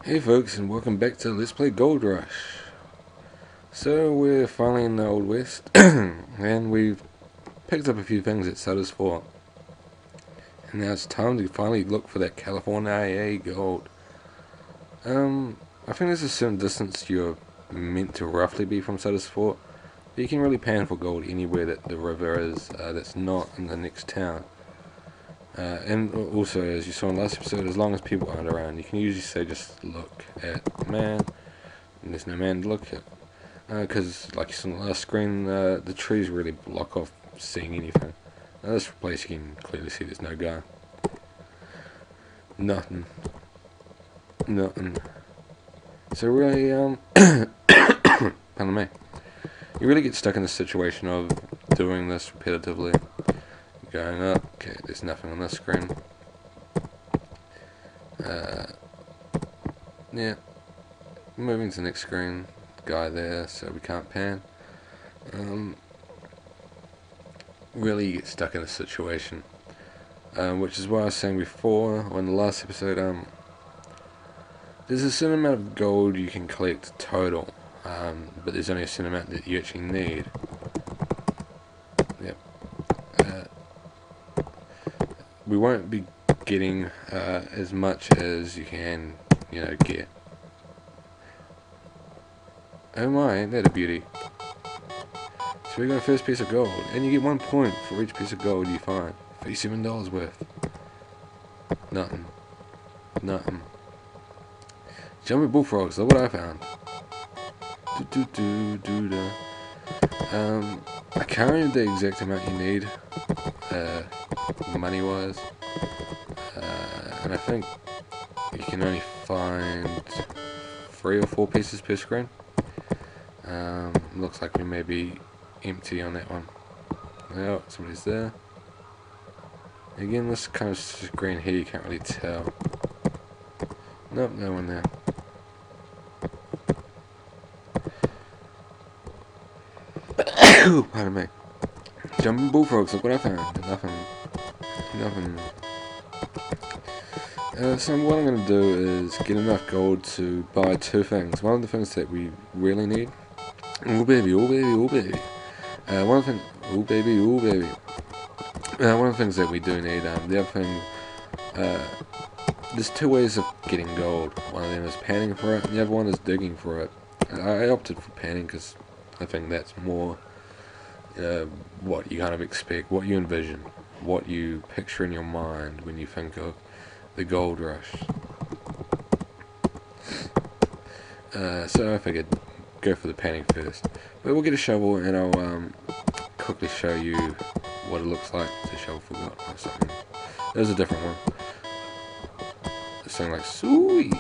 Hey folks, and welcome back to Let's Play Gold Rush. So we're finally in the Old West, and we've picked up a few things at Sutter's Fort. And now it's time to finally look for that California IA gold. I think there's a certain distance you're meant to roughly be from Sutter's Fort, but you can really pan for gold anywhere that the river is that's not in the next town. And also, as you saw in the last episode, as long as people aren't around, you can usually say just look at man, and there's no man to look at. Because, like you saw on the last screen, the trees really block off seeing anything. Now this place you can clearly see there's no guy. Nothing. Nothing. So really, pardon me. You really get stuck in the situation of doing this repetitively. Going up, okay, there's nothing on this screen. Yeah. Moving to the next screen. Guy there, so we can't pan. Really you get stuck in a situation. Which is what I was saying before on the last episode. There's a certain amount of gold you can collect total, but there's only a certain amount that you actually need. Yep. We won't be getting as much as you can, get. Oh my, ain't that a beauty? So we got a first piece of gold, and you get 1 point for each piece of gold you find. $37 worth. Nothing. Nothing. Jumping bullfrogs, look what I found. I can't remember the exact amount you need, money wise. And I think you can only find 3 or 4 pieces per screen. Looks like we may be empty on that one. Oh, somebody's there. Again, this kind of screen here you can't really tell. Nope, no one there. Pardon me. Jumping bullfrogs, look what I found. Nothing. So what I'm going to do is get enough gold to buy 2 things. One of the things that we really need. Oh baby, oh baby, oh baby. One thing. Oh baby, oh baby. One of the things that we do need. The other thing. There's 2 ways of getting gold. One of them is panning for it, and the other one is digging for it. I opted for panning because I think that's more what you kind of expect, what you envision, what you picture in your mind when you think of the gold rush. So I figured go for the panning first. But we'll get a shovel and I'll quickly show you what it looks like to shovel for gold or something. There's a different one. It's something like Suey.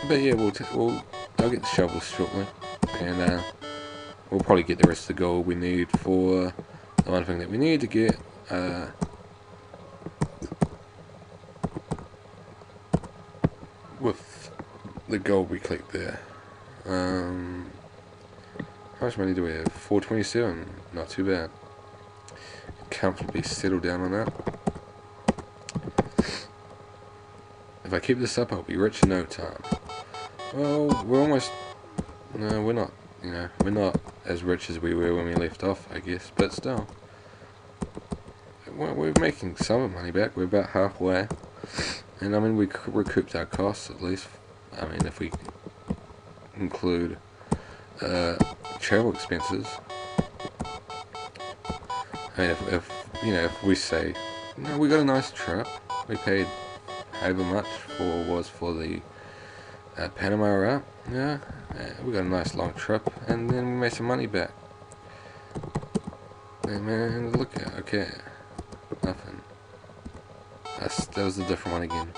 But yeah, I'll get the shovels shortly, and we'll probably get the rest of the gold we need for the one thing that we need to get. With the gold we clicked there. How much money do we have? 427. Not too bad. Comfortably settle down on that. If I keep this up, I'll be rich in no time. Well, we're almost. No, we're not. We're not as rich as we were when we left off, I guess. But still, we're making some money back. We're about halfway, and I mean we recouped our costs at least. I mean, if we include travel expenses. I mean, if we say, we got a nice trip. We paid however much for the Panama route. Yeah, we got a nice long trip, and then we made some money back. Hey man, look at okay, nothing. That was a different one again.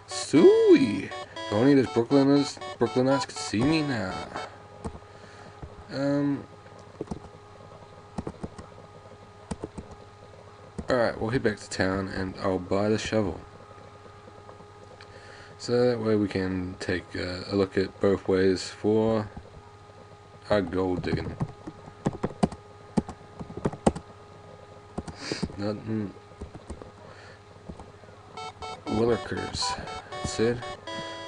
Suey, if only those Brooklynites could see me now. Alright, we'll head back to town and I'll buy the shovel. So that way we can take a look at both ways for our gold digging. Nothing. Willikers, it said.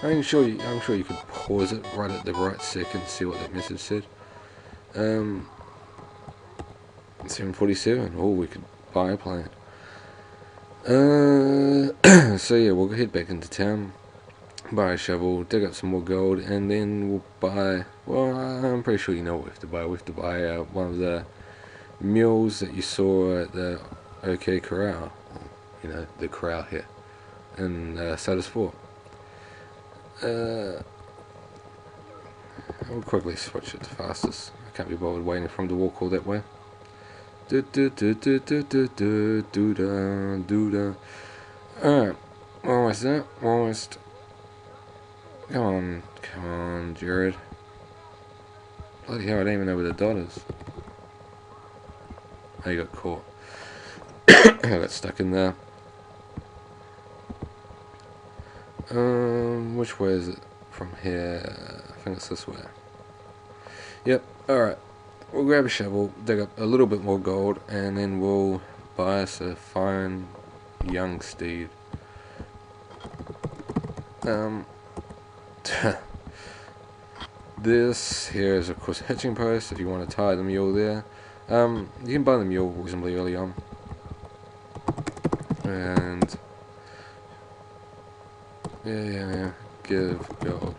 I'm sure you could pause it right at the right second to see what that message said. 747. Oh, we could buy a plane. So yeah, we'll head back into town, buy a shovel, dig up some more gold, and then we'll buy. Well, I'm pretty sure you know what we have to buy. We have to buy one of the mules that you saw at the OK Corral. You know, the corral here in Sadis Fort. I'll quickly switch it to fastest. I can't be bothered waiting for him to walk all that way. Alright, almost there, almost. Come on, Jared. Bloody hell, I don't even know where the dot is. Oh, you got caught. I got stuck in there. Which way is it from here? I think it's this way. Yep, alright. We'll grab a shovel, dig up a little bit more gold, and then we'll buy us a fine young steed. This here is of course a hitching post if you want to tie the mule there. You can buy the mule reasonably early on. And yeah, give gold.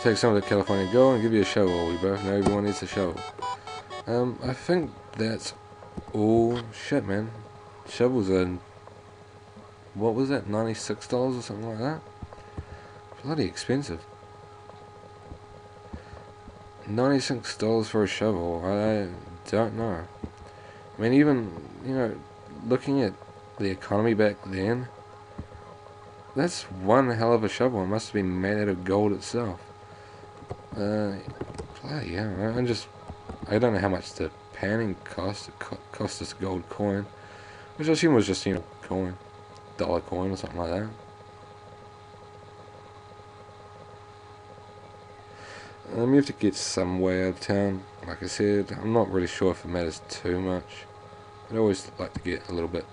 Take some of the California gold and give you a shovel. We both know everyone needs a shovel. I think that's all. Shit, man. Shovels are, what was that, $96 or something like that? Bloody expensive. $96 for a shovel. I don't know. I mean, even, you know, looking at the economy back then, that's one hell of a shovel. It must have been made out of gold itself. Bloody hell. I don't know how much the panning cost. It cost this gold coin, which I assume was just, you know, coin, dollar coin or something like that. You have to get some way out of town. Like I said, I'm not really sure if it matters too much. I'd always like to get a little bit.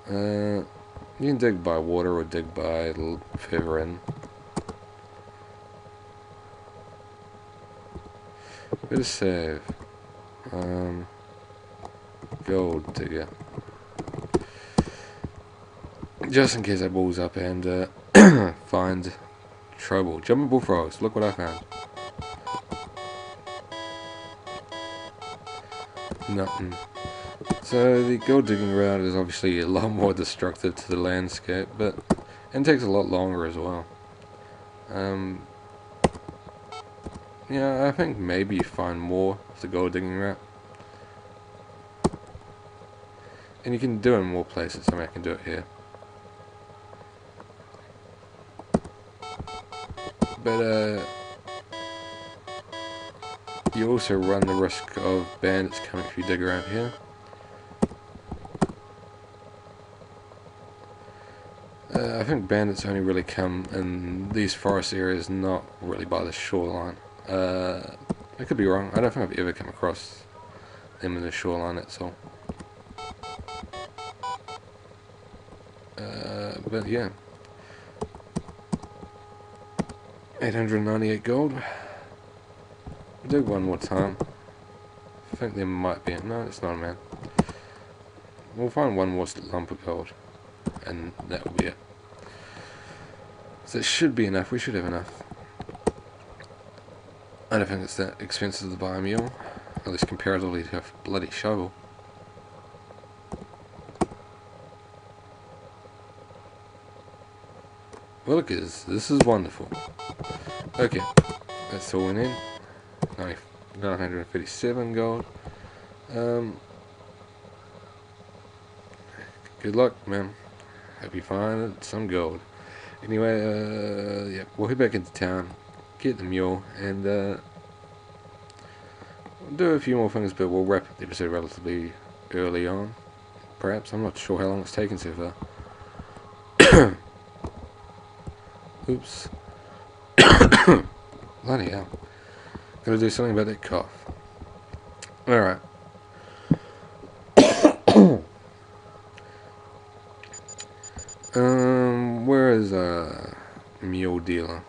You can dig by water or dig by a little further in. Better save. Gold digger. Just in case I balls up and find trouble. Jumping bullfrogs. Look what I found. Nothing. So the gold digging route is obviously a lot more destructive to the landscape, and takes a lot longer as well. Yeah, I think maybe you find more of the gold digging route, and you can do it in more places. I mean, I can do it here, but you also run the risk of bandits coming if you dig around here. I think bandits only really come in these forest areas, not really by the shoreline. I could be wrong. I don't think I've ever come across them in the shoreline, that's all. But yeah. 898 gold. Dig one more time. I think there might be. No, it's not, man. We'll find one more lump of gold, and that will be it. So it should be enough. We should have enough. I don't think it's that expensive to buy a mule, at least comparatively to a bloody shovel. Well, look at this. This is wonderful. Okay, that's all we need. 957 gold. Good luck, man. Hope you find some gold. Anyway, yeah, we'll head back into town, get the mule, and do a few more things, but we'll wrap up the episode relatively early on. Perhaps. I'm not sure how long it's taken so far. Oops. Bloody hell. Gotta do something about that cough. Alright. is a mule dealer.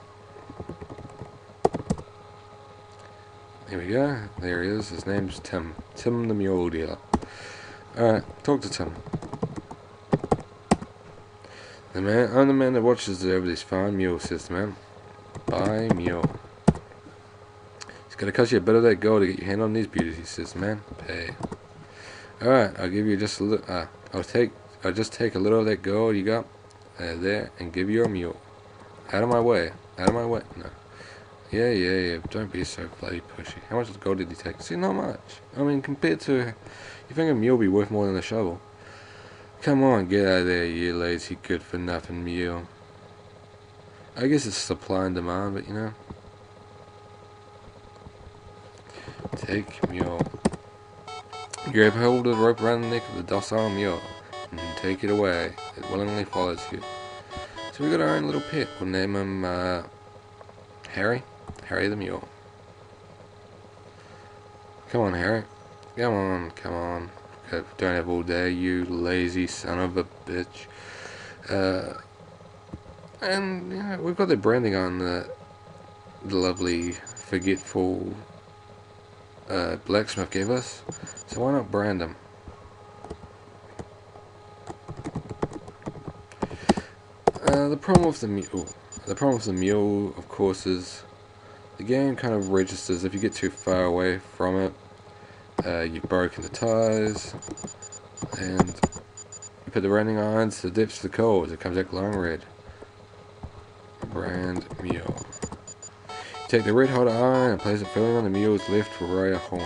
Here we go. There he is. His name's Tim. Tim the mule dealer. Alright, talk to Tim. I'm the man that watches over these fine mules, says the man. Buy mule. It's gonna cost you a bit of that gold to get your hand on these beauties, he says the man. Pay. Alright, I'll give you just a little, I'll just take a little of that gold you got there and give you a mule. Out of my way. Out of my way. No. Yeah. Don't be so bloody pushy. How much gold did he take? See, not much. I mean, compared to, you think a mule be worth more than a shovel? Come on, get out of there, you lazy, good-for-nothing mule. I guess it's supply and demand, but you know. Take mule. Grab hold of the rope around the neck of the docile mule and take it away. It willingly follows you. So we got our own little pet. We'll name him Harry. Harry the mule. Come on, Harry. Come on. Don't have all day, you lazy son of a bitch. And you know, we've got the branding on the lovely forgetful blacksmith gave us, so why not brand them? The problem with the mule, of course, is the game kind of registers if you get too far away from it. You've broken the ties, and you put the branding irons to the depths of the coals. It comes out glowing red. Brand mule. You take the red hot iron and place it firmly on the mule's left rear haunch.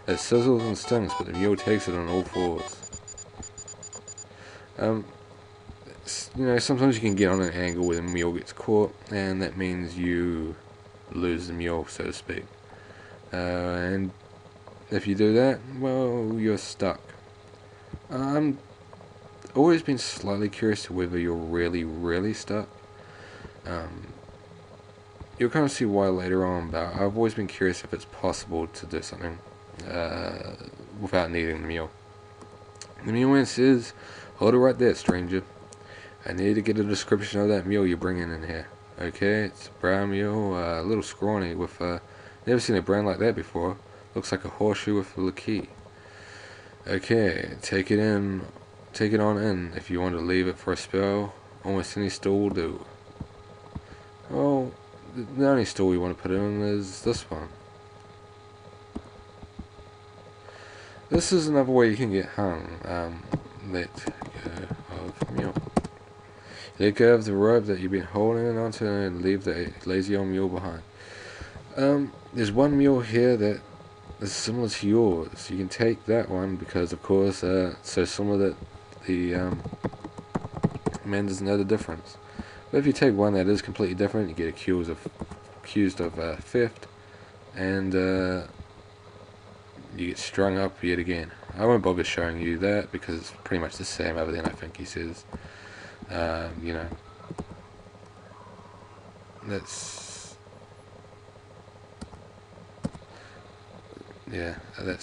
It sizzles and stings, but the mule takes it on all fours. You know, sometimes you can get on an angle where the mule gets caught, and that means you lose the mule, so to speak. And if you do that, well, you're stuck. I'm always been slightly curious to whether you're really stuck. You'll kind of see why later on, but I've always been curious if it's possible to do something without needing the mule. The mule says, "Hold it right there, stranger. I need to get a description of that mule you're bringing in here. Okay, it's a brown mule, a little scrawny with never seen a brand like that before. Looks like a horseshoe with a key. Okay, take it on in. If you want to leave it for a spell, almost any store will do." Well, the only store we want to put it in is this one. This is another way you can get hung. Let go of mule. Let go of the rope that you've been holding onto and leave the lazy old mule behind. There's one mule here that is similar to yours. You can take that one because, of course, so similar that the man doesn't know the difference. But if you take one that is completely different, you get accused of theft, and you get strung up yet again. I won't bother showing you that because it's pretty much the same other than I think he says. You know, that's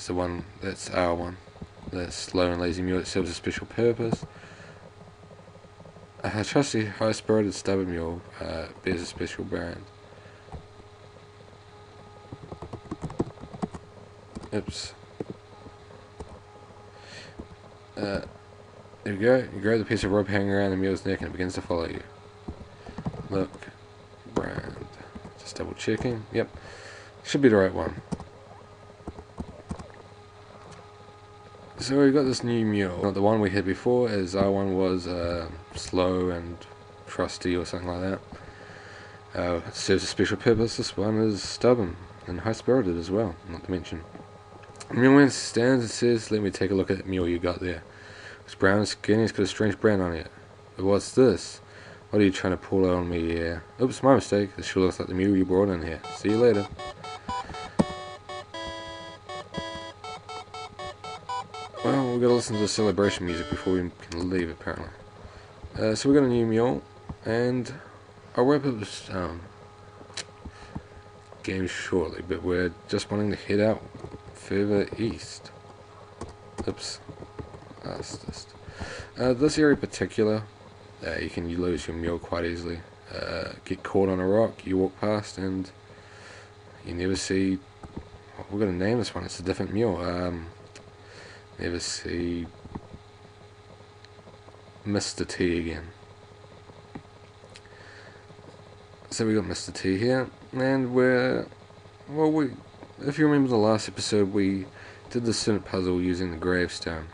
the one. That's our one. The slow and lazy mule that serves a special purpose. A trusty, high-spirited, stubborn mule bears a special brand. Oops. There we go. You grab the piece of rope hanging around the mule's neck and it begins to follow you. Look. Brand. Just double checking. Yep. Should be the right one. So we got this new mule. Not the one we had before, as our one was slow and trusty or something like that. It serves a special purpose. This one is stubborn and high-spirited as well, not to mention. The mule stands and says, "Let me take a look at that mule you got there. It's brown and skinny, it's got a strange brand on it. But what's this? What are you trying to pull on me here? Oops, my mistake. This sure looks like the mule you brought in here. See you later." Well, we've got to listen to the celebration music before we can leave, apparently. So we got a new mule, and I'll wrap up this game shortly, but we're just wanting to head out further east. Oops. This area in particular, you can lose your mule quite easily. Get caught on a rock, you walk past, and you never see. We're gonna name this one. It's a different mule. Never see Mr. T again. So we got Mr. T here, and if you remember the last episode, we did the synth puzzle using the gravestone.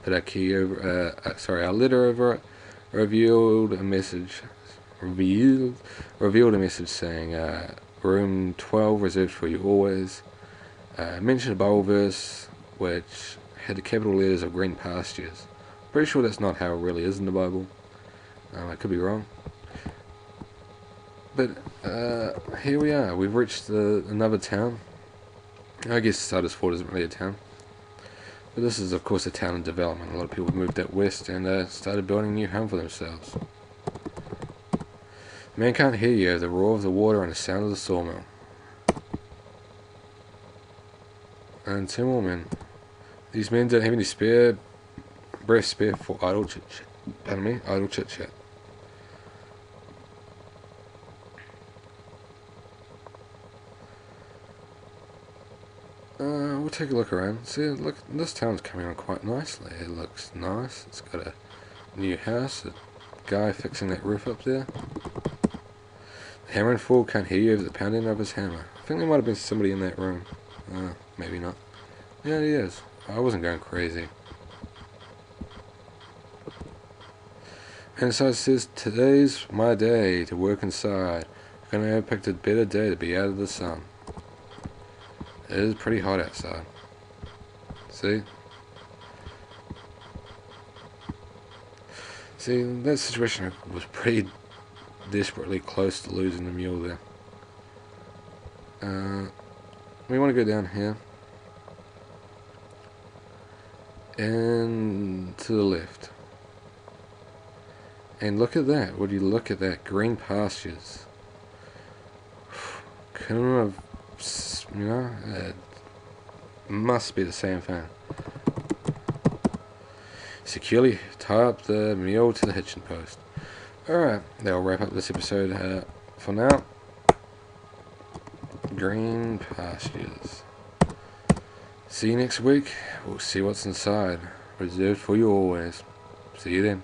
Put our key over, our letter over it. Revealed a message saying, room 12 reserved for you always. Mentioned a Bible verse which had the capital letters of green pastures. Pretty sure that's not how it really is in the Bible. I could be wrong. But here we are. We've reached another town. I guess Sardis Fort isn't really a town. But this is, of course, a town in development. A lot of people moved out west and started building a new home for themselves. Man can't hear you, the roar of the water and the sound of the sawmill. And 2 more men. These men don't have any breath spare for idle chit-chat. Pardon me, idle chit-chat. We'll take a look around. See, look, this town's coming on quite nicely. It looks nice. It's got a new house, a guy fixing that roof up there. The hammering fool can't hear you over the pounding of his hammer. I think there might have been somebody in that room. Maybe not. Yeah, he is. I wasn't going crazy. And so it says, today's my day to work inside. I couldn't have picked a better day to be out of the sun. It is pretty hot outside. See? See, that situation was pretty desperately close to losing the mule there. We want to go down here. And to the left. And look at that. Would you look at that? Green pastures. Couldn't have, it must be the same thing. Securely tie up the mule to the hitching post. Alright, that'll wrap up this episode for now. Green pastures. See you next week. We'll see what's inside. Reserved for you always. See you then.